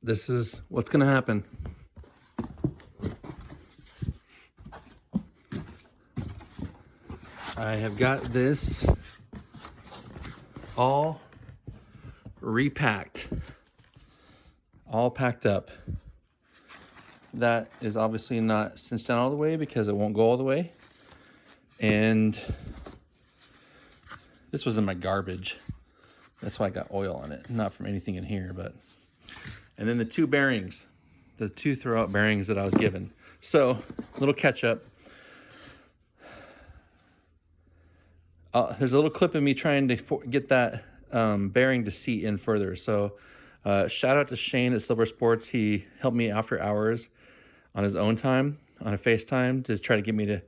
this is what's gonna happen. I have got this all repacked, all packed up. That is obviously not cinched down all the way because it won't go all the way. And this was in my garbage. That's why I got oil on it, not from anything in here, but. And then the two bearings, the two throwout bearings that I was given. So, little catch up. There's a little clip of me trying to get that bearing to seat in further. So shout out to Shane at Silver Sports. He helped me after hours on his own time, on a FaceTime, to try to get me to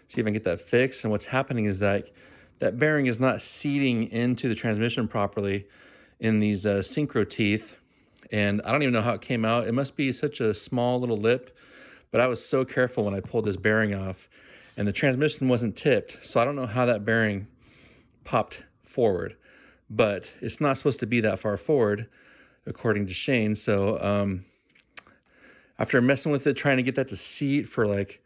see if I can get that fixed. And what's happening is that bearing is not seating into the transmission properly in these synchro teeth. And I don't even know how it came out. It must be such a small little lip, but I was so careful when I pulled this bearing off. And the transmission wasn't tipped, so I don't know how that bearing popped forward, but it's not supposed to be that far forward, according to Shane. So after messing with it, trying to get that to seat for like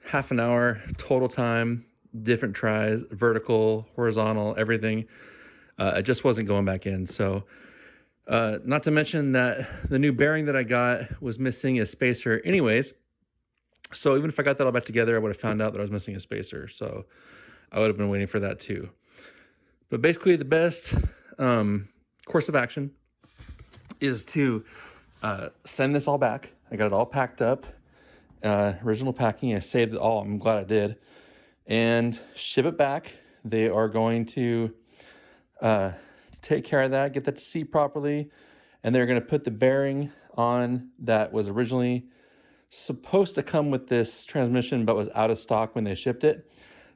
half an hour total time, different tries, vertical, horizontal, everything, it just wasn't going back in. So not to mention that the new bearing that I got was missing a spacer anyways. So even if I got that all back together, I would have found out that I was missing a spacer. So I would have been waiting for that too. But basically the best course of action is to send this all back. I got it all packed up. Original packing, I saved it all. I'm glad I did. And ship it back. They are going to take care of that, get that to seat properly. And they're going to put the bearing on that was originally supposed to come with this transmission but was out of stock when they shipped it.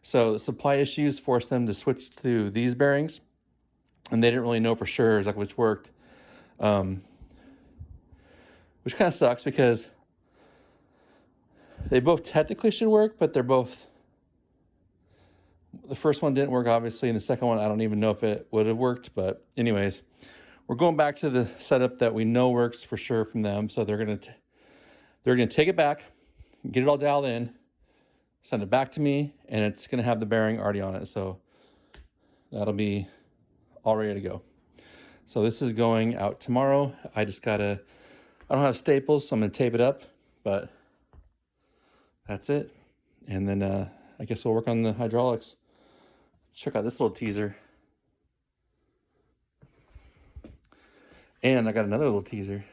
So supply issues forced them to switch to these bearings, and they didn't really know for sure exactly which worked, which kind of sucks because they both technically should work, but they're both, the first one didn't work obviously, and the second one I don't even know if it would have worked. But anyways, we're going back to the setup that we know works for sure from them. So they're gonna take it back, get it all dialed in, send it back to me, and it's gonna have the bearing already on it. So that'll be all ready to go. So this is going out tomorrow. I don't have staples, so I'm gonna tape it up, but that's it. And then I guess we'll work on the hydraulics. Check out this little teaser. And I got another little teaser.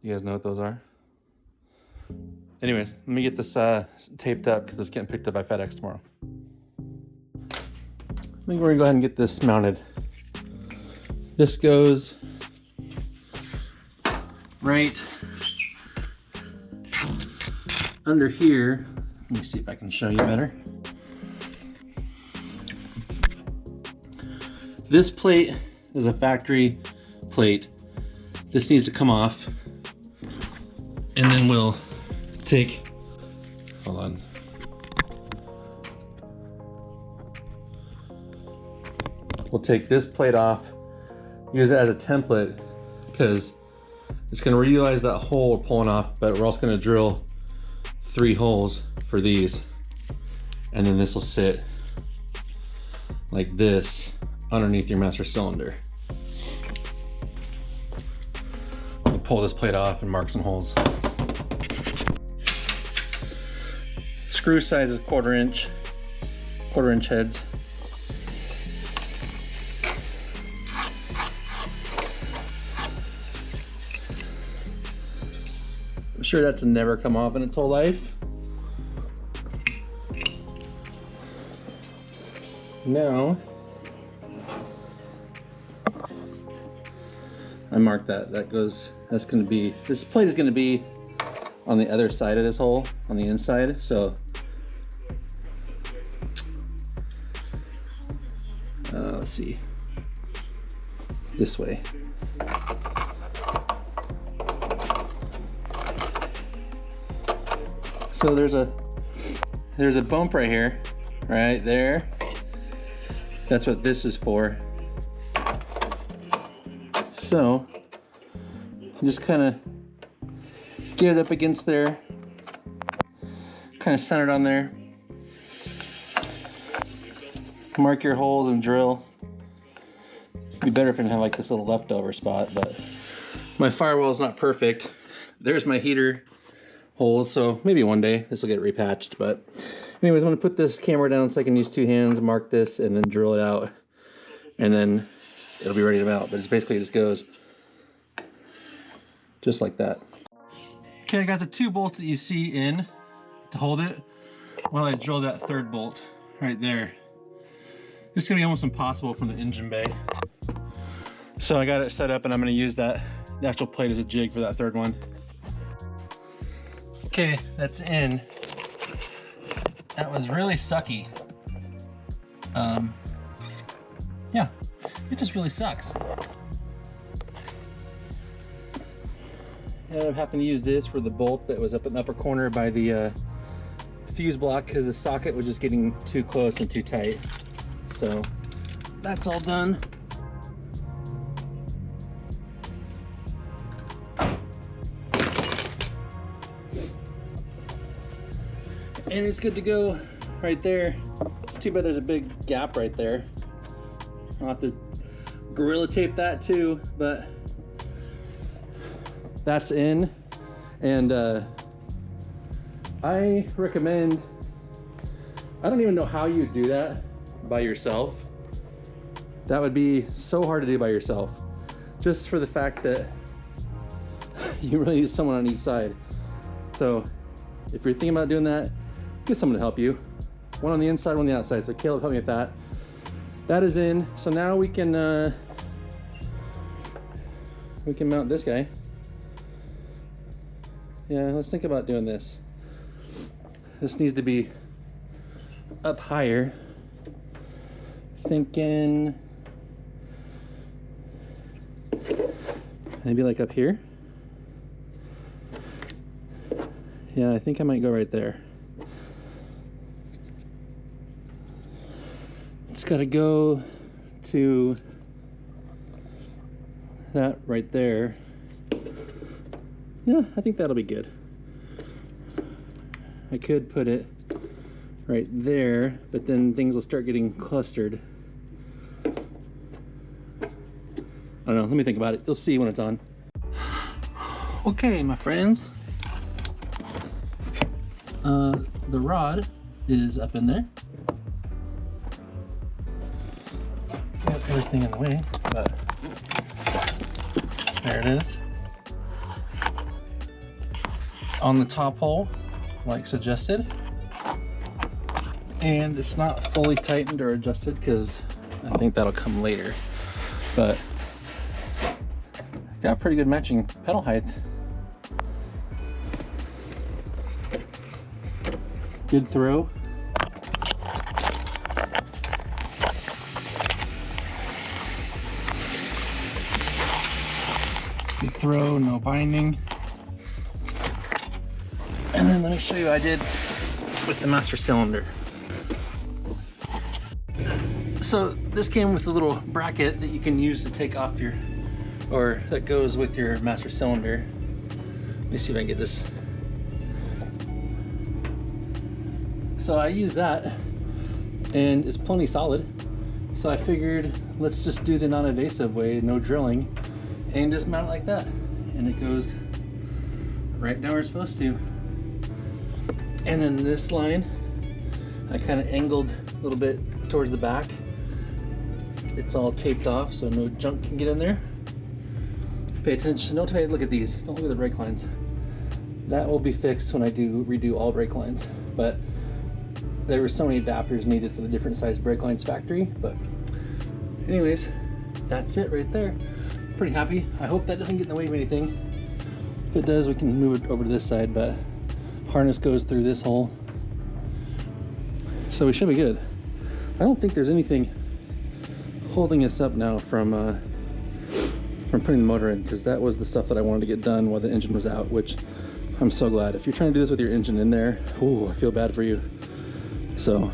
You guys know what those are? Anyways, let me get this taped up because it's getting picked up by FedEx tomorrow. I think we're gonna go ahead and get this mounted. This goes right under here. Let me see if I can show you better. This plate is a factory plate. This needs to come off. And then we'll take, hold on. We'll take this plate off, use it as a template because it's gonna reutilize that hole we're pulling off, but we're also gonna drill 3 holes for these. And then this will sit like this underneath your master cylinder. We'll pull this plate off and mark some holes. Screw size is quarter inch heads. I'm sure that's never come off in its whole life. Now, I marked that. That's gonna be, this plate is gonna be on the other side of this hole, on the inside. So, let's see, this way. So there's a bump right here, right there. That's what this is for. So just kind of get it up against there, kind of center it on there. Mark your holes and drill. It'd be better if it didn't have like this little leftover spot, but my firewall is not perfect. There's my heater holes, so maybe one day this will get repatched. But anyways, I'm gonna put this camera down so I can use two hands, mark this, and then drill it out, and then it'll be ready to mount. But it's basically, it just goes just like that. Okay, I got the two bolts that you see in to hold it. Well, I drilled that third bolt right there. It's gonna be almost impossible from the engine bay. So I got it set up, and I'm gonna use that, the actual plate as a jig for that third one. Okay, that's in. That was really sucky. Yeah, it just really sucks. And I'm having to use this for the bolt that was up in the upper corner by the fuse block, because the socket was just getting too close and too tight. So that's all done. And it's good to go right there. It's too bad there's a big gap right there. I'll have to Gorilla Tape that too, but that's in. And I recommend, I don't even know how you do that by yourself. That would be so hard to do by yourself, just for the fact that you really need someone on each side. So if you're thinking about doing that, get someone to help you. One on the inside, one on the outside. So Caleb helped me with that. That is in. So now we can mount this guy. Yeah, let's think about doing this. This needs to be up higher. Thinking maybe like up here. Yeah, I think I might go right there. It's got to go to that right there. Yeah, I think that'll be good. I could put it right there, but then things will start getting clustered. I don't know, let me think about it. You'll see when it's on. Okay, my friends. The rod is up in there. Got everything in the way, but there it is. On the top hole, like suggested. And it's not fully tightened or adjusted because I think that'll come later. But got pretty good matching pedal height. Good throw. Good throw, no binding. And then let me show you what I did with the master cylinder. So this came with a little bracket that you can use to take off your, or that goes with your master cylinder. Let me see if I can get this. So I use that and it's plenty solid. So I figured let's just do the non-invasive way, no drilling, and just mount it like that. And it goes right down where it's supposed to. And then this line, I kind of angled a little bit towards the back. It's all taped off so no junk can get in there. Pay attention, don't look at these, don't look at the brake lines. That will be fixed when I do redo all brake lines. But there were so many adapters needed for the different size brake lines factory. But anyways, that's it right there. Pretty happy. I hope that doesn't get in the way of anything. If it does, we can move it over to this side, but harness goes through this hole. So we should be good. I don't think there's anything holding us up now from putting the motor in, because that was the stuff that I wanted to get done while the engine was out, which I'm so glad. If you're trying to do this with your engine in there, ooh, I feel bad for you. So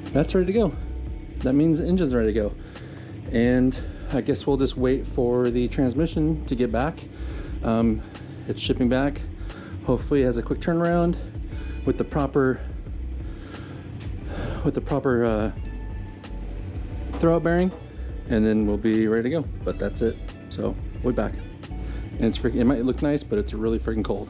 that's ready to go. that means the engine's ready to go. And I guess we'll just wait for the transmission to get back. It's shipping back. Hopefully it has a quick turnaround with the proper throwout bearing, and then we'll be ready to go. But that's it. So we'll be back. And it's freaking, it might look nice, but it's really freaking cold.